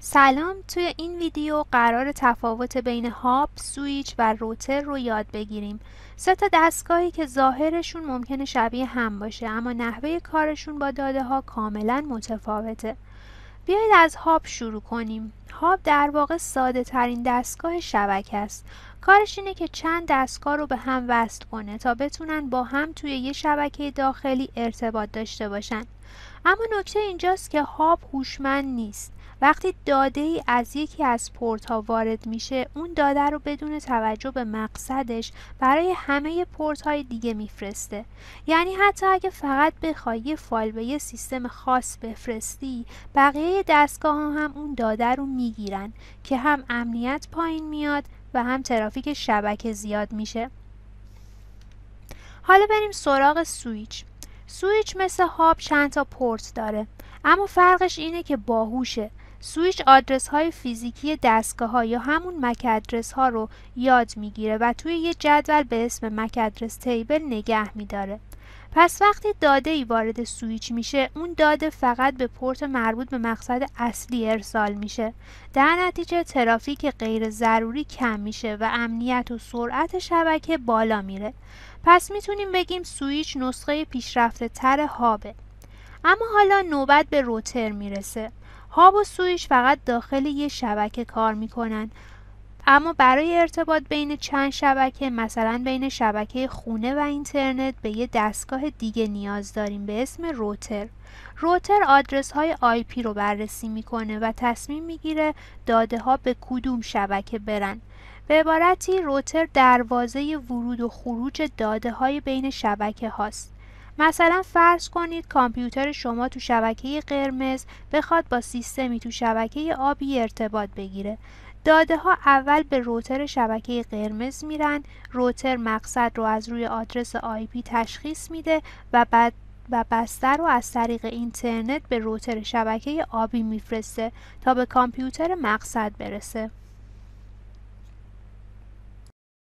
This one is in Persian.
سلام، توی این ویدیو قرار تفاوت بین هاب، سویچ و روتر رو یاد بگیریم. سه تا دستگاهی که ظاهرشون ممکنه شبیه هم باشه اما نحوه کارشون با داده ها کاملا متفاوته. بیایید از هاب شروع کنیم. هاب در واقع ساده ترین دستگاه شبکه است. کارش اینه که چند دستگاه رو به هم وصل کنه تا بتونن با هم توی یه شبکه داخلی ارتباط داشته باشن. اما نکته اینجاست که هاب هوشمند نیست. وقتی داده ای از یکی از پورت ها وارد میشه، اون داده رو بدون توجه به مقصدش برای همه پورت های دیگه میفرسته. یعنی حتی اگه فقط بخوای یه فایل به یه سیستم خاص بفرستی، بقیه دستگاه ها هم اون داده رو میگیرن که هم امنیت پایین میاد و هم ترافیک شبکه زیاد میشه. حالا بریم سراغ سویچ. سویچ مثل هاب چند تا پورت داره، اما فرقش اینه که باهوشه. سویچ آدرس های فیزیکی دستگاه ها یا همون مک ادرس ها رو یاد میگیره و توی یه جدول به اسم مک ادرس تیبل نگه میداره. پس وقتی داده ای وارد سویچ میشه، اون داده فقط به پورت مربوط به مقصد اصلی ارسال میشه. در نتیجه ترافیک غیر ضروری کم میشه و امنیت و سرعت شبکه بالا میره. پس میتونیم بگیم سویچ نسخه پیشرفته تر هابه. اما حالا نوبت به روتر میرسه. هاب و سویچ فقط داخل یه شبکه کار میکنن، اما برای ارتباط بین چند شبکه، مثلا بین شبکه خونه و اینترنت، به یه دستگاه دیگه نیاز داریم به اسم روتر. روتر آدرس های IP رو بررسی میکنه و تصمیم میگیره داده ها به کدوم شبکه برن. به عبارتی روتر دروازه ورود و خروج داده های بین شبکه هاست. مثلا فرض کنید کامپیوتر شما تو شبکه قرمز بخواد با سیستمی تو شبکه آبی ارتباط بگیره. داده ها اول به روتر شبکه قرمز میرن. روتر مقصد رو از روی آدرس IP تشخیص میده و بسته رو از طریق اینترنت به روتر شبکه آبی میفرسته تا به کامپیوتر مقصد برسه.